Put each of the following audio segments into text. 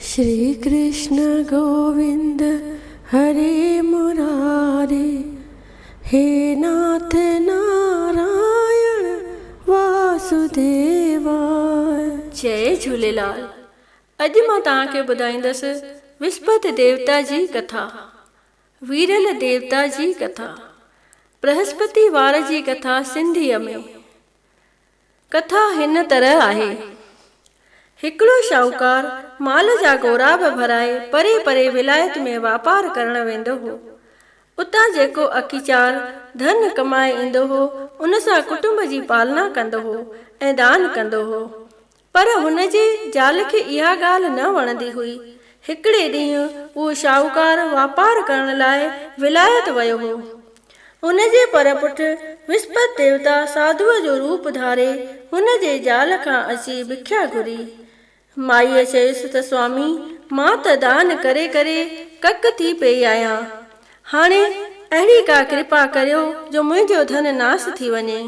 श्री कृष्ण गोविंद हरे मुरारे, हे नाथ नारायण वासुदेवाय। जय झूलेलाल। अॼु मां तव्हांखे ॿुधाईंदसि विस्पति देवता जी कथा, वीरल देवता जी कथा, बृहस्पति वार जी कथा सिंधीअ में। कथा हिन तरह आहे। हिकिड़ो शाहूकार माल जा गोराब भराए परे परे विलायत में वापार करण वेंदो हो। उतां जेको अखीचार धन कमाए ईंदो हो, उन सां कुटुंब जी पालना कंदो हो ऐं दान कंदो हो। पर हुन जे ज़ाल खे इहा ॻाल्हि न वणंदी हुई। हिकिड़े ॾींहुं उहो शाहूकार वापार करण लाइ विलायत वियो हो। हुन जे परपुठ विस्पति देवता साधुअ जो रूप धारे हुन जे ज़ाल खां अची भिख्या घुरी। माईअ चयुसि त स्वामी, मां त दान करे करे कक थी पई आहियां। हाणे अहिड़ी का कृपा करियो जो मुंहिंजो धन नास थी वञे।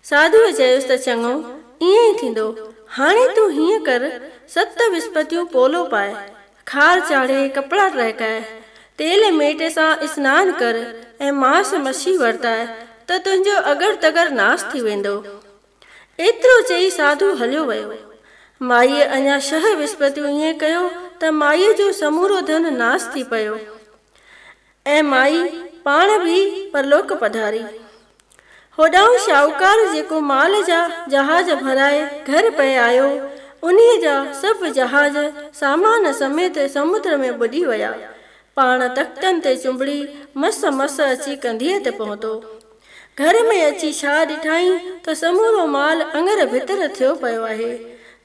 साधुअ चयुसि त चङो, ईअं ई थींदो। हाणे तूं हीअं कर, 7 विस्पतियूं पोलो पाए, खार चाढ़े, कपिड़ा टहिकाए, तेल मेट सां सनानु कर ऐं मांस मच्छी वरताए त तुंहिंजो अगर तगर नास थी वेंदो। एतिरो चई साधु हलियो वियो। माईअ अञा 6 विस्पतियूं ईअं कयो त माईअ जो समूरो धन नास थी पियो ऐं माई पाण बि परलोक पधारी। होॾां शाहूकार जेको माल जा जहाज भराए घर पे आयो, उन्हीअ जा सभु जहाज सामान समेत समुद्र में बुॾी विया। पाण तख़्तनि ते चुंबड़ी मस मस अची कंधीअ ते पहुतो। घर में अची छा ॾिठाई त समूरो माल अंगर भितर थियो पियो आहे।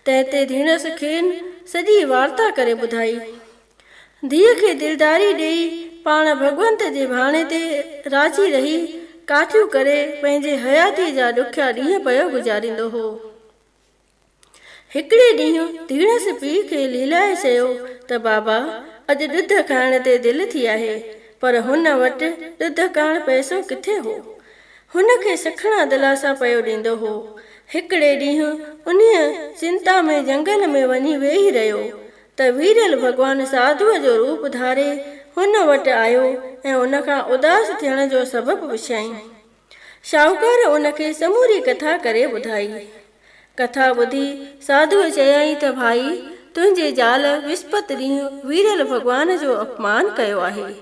तंहिं धीणस खेनि सॼी वार्ता करे ॿुधाई। धीअ खे दिलदारी ॾेई पाण भगवंत जे भाणे ते राजी रही काठियूं करे पंहिंजे हयाती जा ॾुखिया ॾींहं पियो गुज़ारींदो हो। हिकिड़े ॾींहुं धीणस पीउ खे लीलाए चयो त बाबा, अॼु ॾुध खाइण ते दिलि थी आहे, पर हुन वटि ॾुध करणु पैसो किथे हो। हुन खे सखणा दिलासा पियो ॾींदो हो। हिकिड़े ॾींहुं उन्हीअ चिंता में जंगल में वञी वेही रहियो त वीरल भॻवानु साधुअ जो रूप धारे हुन वटि आयो ऐं उन खां उदास थियण जो सबबु पुछियईं। शाहूकार उन खे समूरी कथा करे ॿुधाई। कथा ॿुधी साधुअ चयाईं त भाई, तुंहिंजे ज़ाल विस्पति ॾींहुं वीरल भॻवान जो अपमान कयो आहे,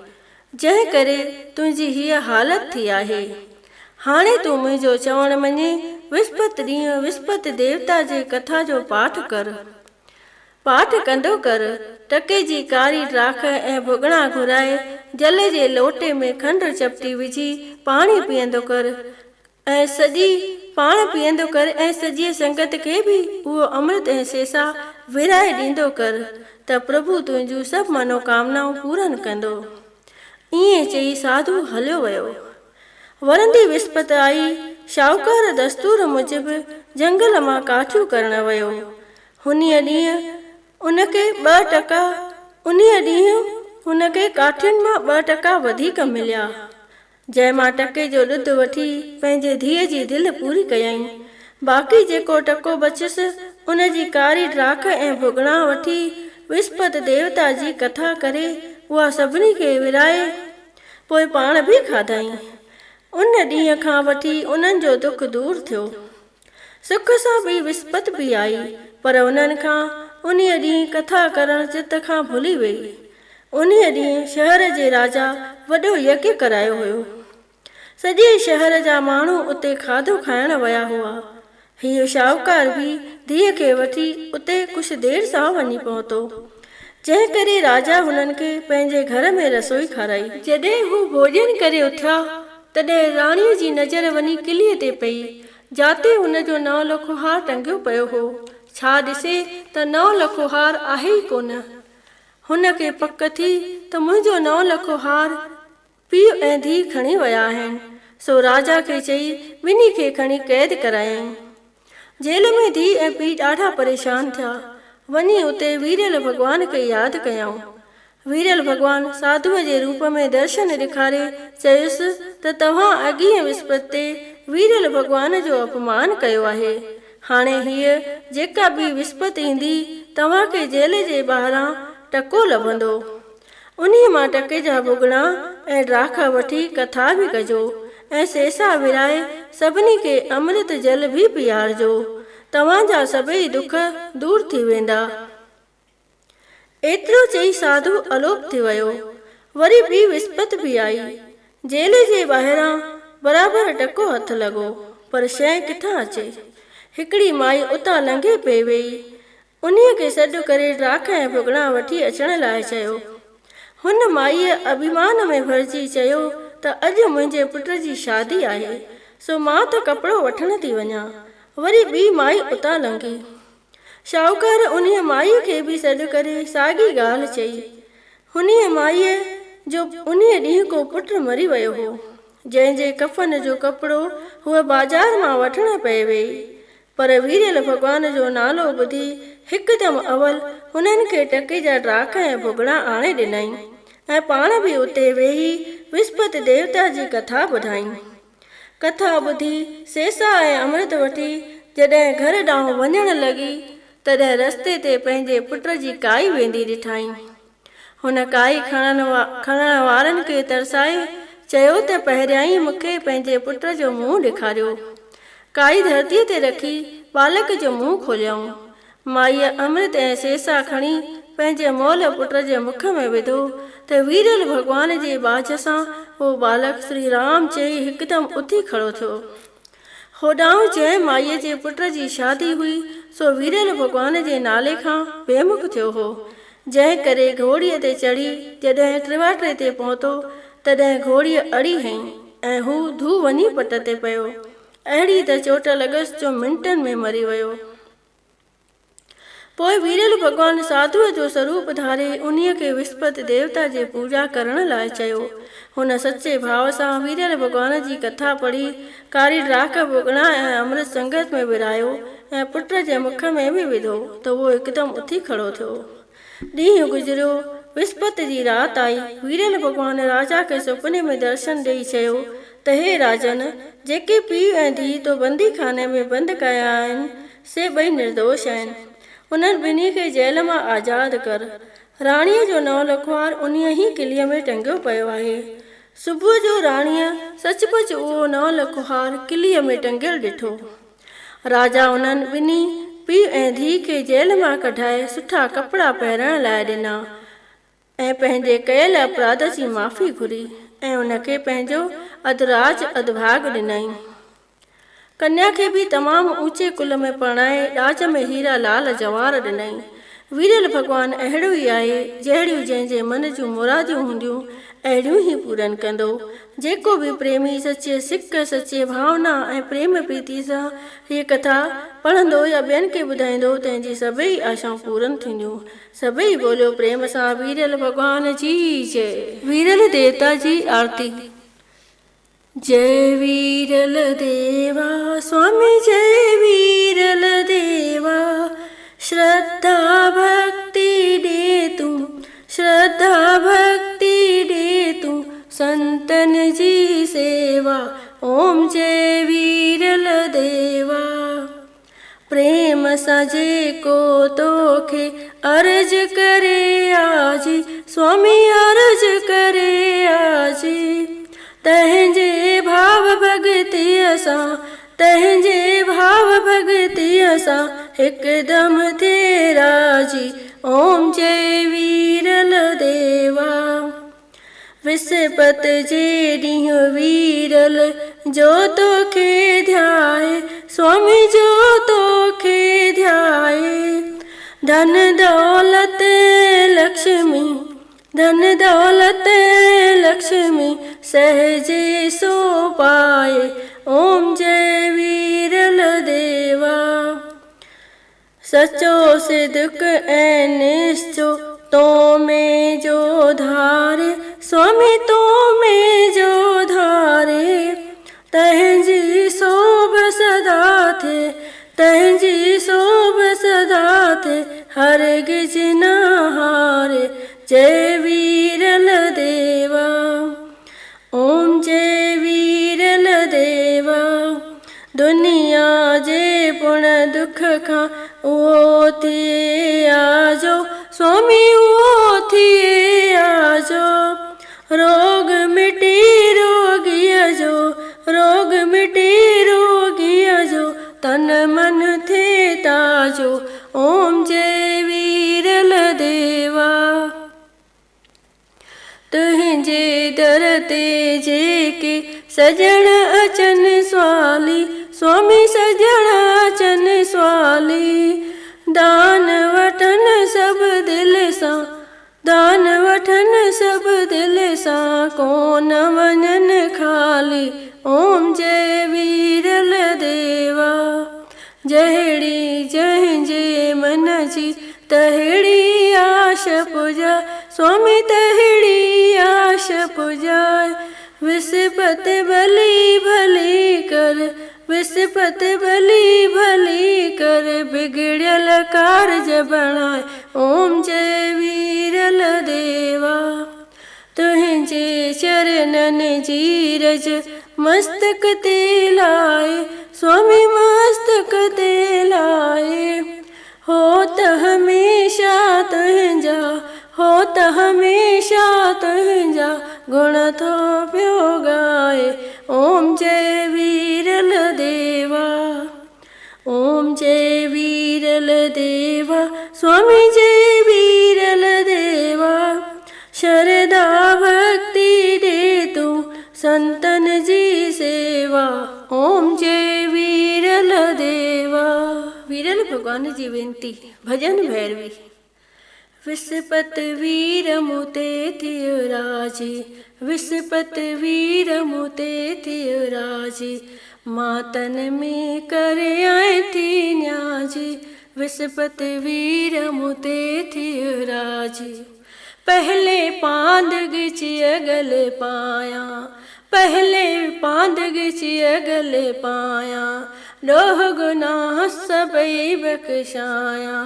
जंहिं करे तुंहिंजी हीअ हालत थी आहे। हाणे तूं मुंहिंजो चवण मञे, विस्पति ॾींहुं विस्पति देवता जे कथा जो पाठ कर। पाठ कंदो कर, टके जी कारी ड्राख ऐं भुॻड़ा घुराए जल जे लोटे में खंडु चपटी विझी पाणी पीअंदो कर ऐं सॼी संगत खे बि उहो अमृत ऐं सेसा विराए ॾींदो कर त प्रभु तुंहिंजूं सभु मनोकामनाऊं पूरनि कंदो। ईअं चई साधु हलियो वियो। वरंदी विस्पति आई। शाहूकार दस्तूर मूजिबि जंगल मां काठियूं करण वियो। उन्हीअ ॾींहुं हुनखे काठियुनि मां 2 टका वधीक मिलिया। जंहिं मां टके जो ॾुध वठी पंहिंजे धीअ जी दिलि पूरी कयईं। बाक़ी जेको टको बचियसि, उन जी कारी ड्राख ऐं भुॻड़ा वठी विस्पति देवता जी कथा करे उहा सभिनी खे विराए पोइ पाण बि खाधाई। उन ॾींहं खां वठी उन्हनि जो दुख दूर थियो। सुख सां बि विस्पति बि आई, पर उन्हनि खां उन्हीअ ॾींहुं कथा करण चित खां भुली वई। उन्हीअ ॾींहुं शहर जे राजा वॾो यज्ञ करायो हुयो। सॼे शहर जा माण्हू उते खाधो खाइण विया हुआ। हीअ शाहूकार बि धीअ खे वठी उते कुझु देरि सां वञी पहुतो, जंहिं करे राजा हुननि खे पंहिंजे घर में रसोई खाराई। जॾहिं हू भोॼन करे उथिया, तॾहिं राणीअ जी नज़र वञी किलीअ ते पई, जाते हुनजो 9 लखो हार टंगियो पियो हो। छा ॾिसे त 9 लखो हार आहे ई कोन। हुन खे पक थी त मुंहिंजो 9 लखो हार पीउ ऐं धीउ खणी विया आहिनि। सो राजा खे चई ॿिन्ही खे खणी क़ैद करायईं। जेल में धीउ ऐं पीउ ॾाढा परेशान थिया। वञी उते वीरल भॻवान खे यादि कयऊं। वीरल भॻवान साधुअ जे रूप में दर्शन ॾेखारे चयुसि त तव्हां अॻीअ विस्पति ते वीरल भॻवान जो अपमान कयो आहे। हाणे हीअ जेका बि विस्पति ईंदी तव्हांखे जेल जे ॿाहिरां टको लभंदो। उन्हीअ मां टके जा भुॻड़ा ऐं ॾाख वठी कथा बि कजो ऐं सेसा विराए सभिनी खे अमृत जल बि पीआरजो। तव्हांजा सभई दुख दूर थी वेंदा। एतिरो चई साधु अलोप थी वियो। वरी ॿी विस्पति बि आई। जेल जे ॿाहिरां बराबरि टको हथ लॻो, पर शइ किथां अचे। हिकिड़ी माई उतां लंघे पई वेई। उन्हीअ खे सॾु करे ॾाख ऐं भुॻड़ा वठी अचण लाइ चयो। हुन माईअ अभिमान में भरिजी चयो त अॼु मुंहिंजे पुट जी शादी आहे, सो मां त कपिड़ो वठण थी वञा। वरी ॿी माई उतां लंघी। शाहूकार उन्हीअ माईअ खे बि सॾु करे साॻी ॻाल्हि चई। हुनीअ माईअ जो उन्हीअ ॾींहुं को पुटु मरी वियो हो, जंहिंजे कफ़न जो कपिड़ो हूअ बाज़ार मां वठण पई वेई। पर वीरल भॻवान जो नालो ॿुधी हिकदमि अवल हुननि खे टके जा ॾाख ऐं भुॻड़ा आणे ॾिनई ऐं पाण बि उते वेही विस्पति देवता जी कथा ॿुधाई। कथा ॿुधी सेसा ऐं अमृत वठी जॾहिं घर ॾांहुं वञण लॻी, तॾहिं रस्ते ते पंहिंजे पुट जी काई वेंदी ॾिठाई। हुन काई खणण वारनि खे तरसाए चयो त पहिरियां ई मूंखे पंहिंजे पुट जो मुंहुं ॾेखारियो। काई धरतीअ ते रखी बालक जो मुंहुं खोलियऊं। माईअ अमृत ऐं सेसा खणी पंहिंजे मोल पुट जे मुख में विधो त वीरल भॻवान जे बाझ सां उहो बालक श्री राम चई हिकदमि उथी खड़ो थियो। होॾां जंहिं माईअ जे पुट जी शादी हुई सो वीरल भॻवान जे नाले खां बेमुख थियो हो, जंहिं करे घोड़ीअ ते चढ़ी जॾहिं टिवाटे ते पहुतो तॾहिं घोड़ीअ अड़ी हईं ऐं हू धू वञी पट ते पियो। अहिड़ी त चोट लॻसि जो मिंटनि में मरी वियो। पोइ वीरल भॻवान साधुअ जो स्वरूप धारे उन्हीअ खे विस्पति देवता जे पूजा करण लाइ चयो। हुन सचे भाव सां वीरल भॻवान जी कथा पढ़ी कारी ॾाख भुॻड़ा ऐं अमृत संगत में विरायो ऐं पुट जे मुख में बि विधो त उहो हिकदमि उथी खड़ो थियो। ॾींहुं गुज़रियो। विस्पति जी राति आई। वीरल भॻवान राजा खे सुपिने में दर्शन ॾेई चयो त हे राजन, जेके पीउ ऐं धीउ तो बंदी खाने में बंदि कया आहिनि से ॿई निर्दोष आहिनि। उन्हनि ॿिन्ही खे जेल मां आज़ादु कर। राणीअ जो नौ लखवार उन्हीअ ई किलीअ में टंगियो पियो आहे। सुबुह जो राणीअ सचुपचु उहो नौ लखवार किलीअ में टंगियल ॾिठो। राजा उन्हनि ॿिन्ही पीउ ऐं धीउ खे जेल मां कढाए सुठा कपिड़ा पहिरण लाइ ॾिना ऐं पंहिंजे कयल अपराध जी माफ़ी घुरी ऐं उनखे पंहिंजो अधराज अधभाग ॾिनई। कन्या खे बि तमामु ऊचे कुल में परणाए ॾाज में हीरा लाल जवार ॾिनई। वीरल भॻवान अहिड़ो ई आहे, जहिड़ियूं जंहिंजे मन जूं मुरादियूं हूंदियूं अहिड़ियूं ई पूरन कंदो। जेको बि प्रेमी सचे सिक सचे भावना ऐं प्रेम प्रीति सां हीअ कथा पढ़ंदो या ॿियनि खे ॿुधाईंदो तंहिंजी सभई आशाऊं पूरन थींदियूं। सभई बोलियो प्रेम सां वीरल भॻवान जी जय। वीरल देवता जी आरती। जय वीरल देवा स्वामी, जय वीरल देवा। श्रद्धा भक्ति दे तू, श्रद्धा भक्ति दे तू, संतन जी सेवा। ओम जय वीरल देवा। प्रेम सां जेको तोखे अर्ज करे आजी, स्वामी अर्ज करे आजी। तंहिंजे भाव भगतीअ सां, तंहिंजे भाव भगतीअ सां हिकदमि थिए राजी। ओम जय वीरल देवा। विस्पति जे ॾींहुं वीरल जो तोखे ध्याए, स्वामी जो तोखे ध्याए। धन दौलत लक्ष्मी, धन दौलत लक्ष्मी सहजे सो पाए। ओम जय वीरल देवा। सचो सिद्क ऐं निश्चो तो में जो धारे, स्वामी तो में जो धारे। तंहिंजी शोभ सदा थे, तंहिंजी शोभ सदा थे, हरगिज न हारे। जय वीरल देवा। ओम जय वीरल देवा। दुनिया जे पुण दुख खां उहो थिए आजो स्वामी उहो थिए आजो रोग मिटी रोगीअ जो रोग मिटी रोगीअ जो तन मन थिए ताजो ओम जय वीरल देवा। तुंहिंजे दर ते जेके सजण अचनि स्वाली स्वामी सजण अचनि स्वाली दान वठनि सभु दिलि सां दान वठनि सभु दिलि सां कोन वञनि खाली ओम जय वीरल देवा। जहिड़ी जंहिंजे मन जी तहिड़ी आश पुजा स्वामी तहिड़ी आश पुजाए विस्पति भली भली कर विस्पति भली भली कर बिगड़ियल कारज बणाए ओम जय वीरल देवा। तुंहिंजे चरणनि जी रज मस्तक ते लाए स्वामी मस्तक ते लाए हो त हमेशा तुंहिंजा हो त हमेशा तुंहिंजा गुण थो पियो गाए ओम जय वीरल देवा। ओम जय वीरल देवा स्वामी जय वीरल देवा। शरदा भक्ति दे तू संतन जी सेवा ओम जय वीरल देवा। वीरल भगवान जी वेंती भजन भैरवी। विस्पति वीर मुते थियो राजी विस्पति वीर मुते थियो राजी मातन में करे आए थी न्याजी विस्पति वीर मुते थियो राजी। पहले पांद गिचिय गले पाया पहले पांद गिचिय गले पाया डोह गुनाह सबई बख्शाया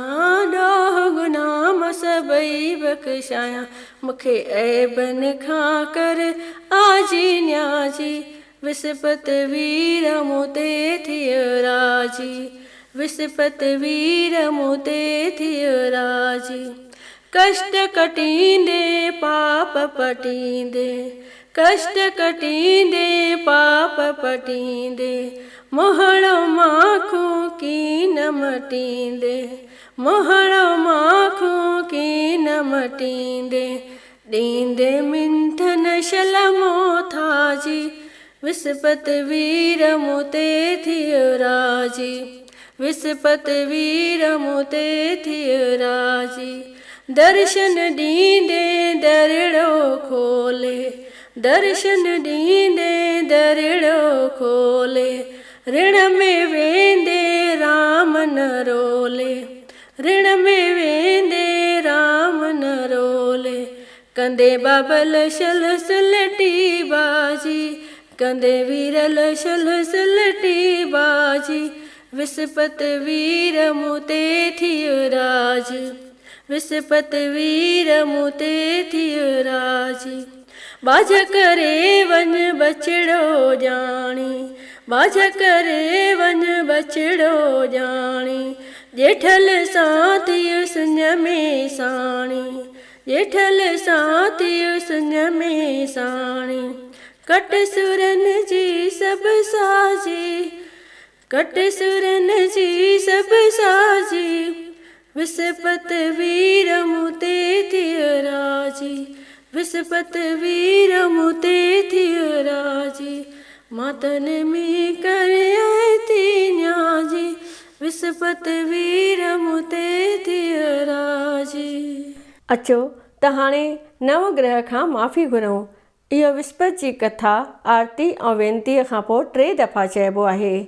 डोह गुनाह सबई बख्शाया मूंखे ऐबन खां कर आजी न्याजी विस्पति वीर मुते थियो राजी विस्पति वीर मुते थियो राजी। कष्ट कटींदे पाप पटींदे कष्ट कटींदे पाप पटींदे मोहड़ो माखों की न मटींदे मोहड़ो माखों की न मटींदे ॾींदे मिंथन शलमो थाजी विस्पति वीर मुते थियो राजी विस्पति वीर मुते थियो राजी। दर्शन ॾींदे दरिड़ो खोले दर्शन ॾींदे दरिड़ो खोले ऋण में वेंदे राम न रोले ऋण में वेंदे राम न रोले कंदे बाबल शल सुलटी बाजी कंदे वीरल शल सुलटी बाजी विस्पति वीर मुते थियो राजी विस्पति वीर मुते थियो राजी। बाज करे वन बछड़ो जानी बाज करे वन बछड़ो जानी जेठल साथी सुन में साणी जेठल साथी सुन में साणी कट सुरन जी सब साजी कट सुरन जी सब साजी विस्पति वीर मुते थियो राजी विस्पति वीर मुते थियो राजी मातन में करे आए थी न्याजी विस्पति वीर मुते थियो राजी। अचो त हाणे नवग्रह खां माफ़ी घुरूं। इहो विस्पति जी कथा आरती ऐं वेनतीअ खां पोइ 3 दफ़ा चइबो आहे।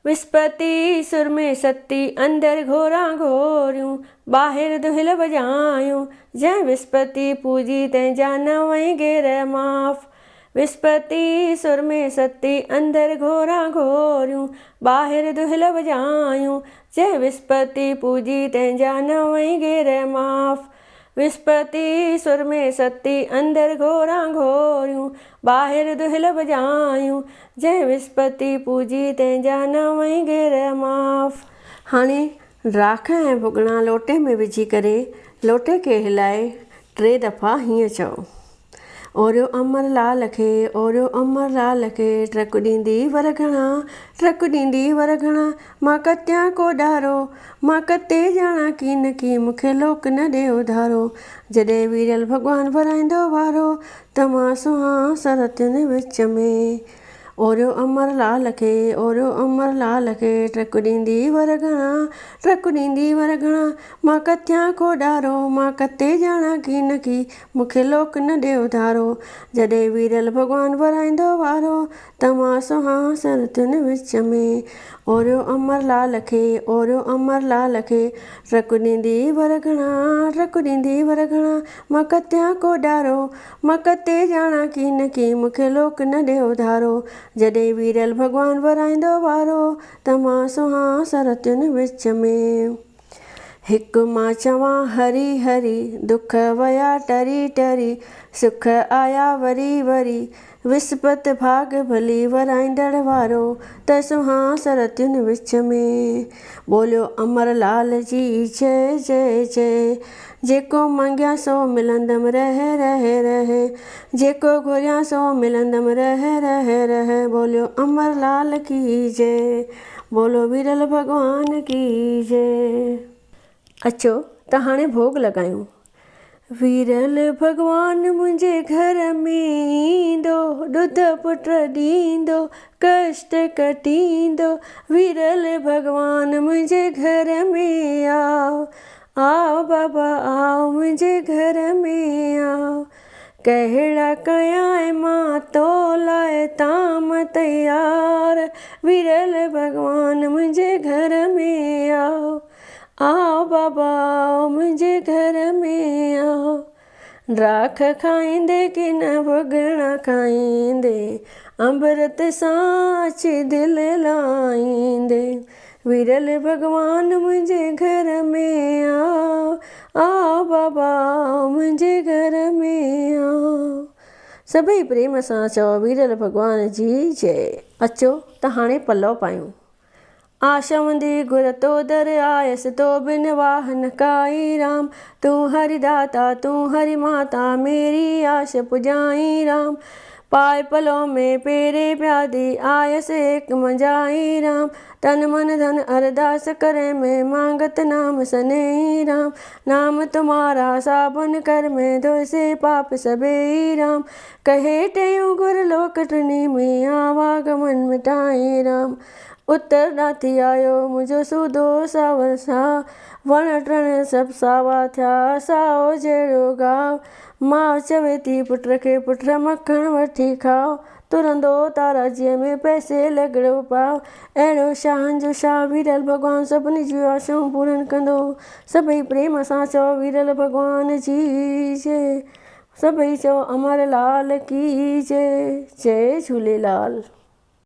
विस्पति सुर में सती अंदर घोरा घोरियूं ॿाहिरि दुहिल वॼायूं जंहिं विस्पति पूजी तंहिंजा नवई गेर माफ़। विस्पति सुर में सती अंदर घोरा घोरियूं ॿाहिरि दुहिल वॼायूं जंहिं विस्पति पूजी तंहिंजा नवई गेर माफ़। विस्पति सुर में सती अंदर घोरा घोरियूं ॿाहिरि दुहिल वॼायूं जंहिं विस्पति पूजी तंहिंजा नवई गेर माफ़। हाणे राख ऐं भुॻिड़ा लोटे में विझी करे लोटे खे हिलाए 3 दफ़ा हीअं चओ। ओरियो अमर लाल खे, ओरियो अमर लाल खे, ट्रक ॾींदी वरघणा, ट्रक ॾींदी वरघणा, मां कत्यां को ॾारो, मां कते ॼाणा कीन की, मूंखे लोक न ॾे उधारो। जॾहिं वीरल भॻवानु भराईंदो वारो, त मां सुहां सरतियुनि विच में। ओरियो अमर लाल खे, ओरियो अमर लाल खे, ट्रक ॾींदी वरघणा, ट्रक ॾींदी वरघणा, मां कत्यां को ॾारो, मां कते ॼाणा कीन की, मूंखे लोक न ॾे उधारो। जॾहिं वीरल भॻवानु भराईंदो वारो, त मां सुहां सरतियुनि विच में। ओरियो अमर लाल खे, ओरियो अमर लाल खे, ट्रक ॾींदी वरघणा, ट्रक ॾींदी वरघणा, मां कत्यां को ॾारो, मां कते ॼाणा कीन की, मूंखे लोक न ॾे उधारो। जॾहिं वीरल भॻवानु भराईंदो वारो, त मां सुहां सरतियुनि विच में। हिकु मां चवां हरी हरी, दुख वया टरी टरी, सुख आया वरी वरी, विस्पति भाग भली वराईंदड़ वारो, त सुहां सरतियुनि विच में। बोलियो अमर लाल जी जय जय जय, जेको मंगिया सो मिलंदमि रह रह रह, जेको घुरिया सो मिलंदमि रह रह रह। बोलियो अमर लाल की जय, बोलो वीरल भॻवान की जय। अचो त हाणे भोग लॻायूं। वीरल भॻवानु मुंहिंजे घर में ईंदो, ॾुध पुट ॾींदो, कष्ट कटींदो। वीरल भॻवानु मुंहिंजे घर में आओ, आओ बाबा आओ मुंहिंजे घर में आओ। कहिड़ा कयां मां तो लाइ ताम तयार, वीरल भॻवानु मुंहिंजे घर में आओ, आओ बाबा आओ मुंहिंजे घर में आओ। राख खाईंदे कि न भुॻिड़ा खाईंदे, अमृत सां अची दिलि लाईंदे। वीरल भॻवानु मुंहिंजे घर में आओ, आओ बाबा आओ मुंहिंजे घर में आओ। सभई प्रेम सां चओ वीरल भॻवान जी जय। अचो त हाणे पलव पायूं। आशवंदी गुर तो दर आयसि, तो बिन वाह न काई राम। तू हरि दाता तू हरि माता, मेरी आश पुजाई राम। पाए पलों में पेरे प्यादी, आयसि एक मंजाई राम। तन मन धन अरदास करे में, मांगत नाम सनेही राम। नाम तुम्हारा साबुन कर में, धोए से पाप सबेही राम। कहे टेऊं गुर लोक टिनी में, आवागमन मिटाई राम। उत्तर ॾांथी आयो मुंहिंजो सूदो सावर सा, वण टिण सभु सावा थिया साओ जहिड़ो गाव। माउ चवे थी पुट खे पुट मखण वठी खाओ, तुरंदो ताराजीअ में पैसे लॻड़ो पाओ। अहिड़ो शाहनि जो शाह वीरल भॻवानु सभिनी जूं आशाऊं पूरन कंदो। सभई प्रेम सां चओ वीरल भॻवान जी जय। सभई चओ अमर लाल की जय। जय झूलेलाल।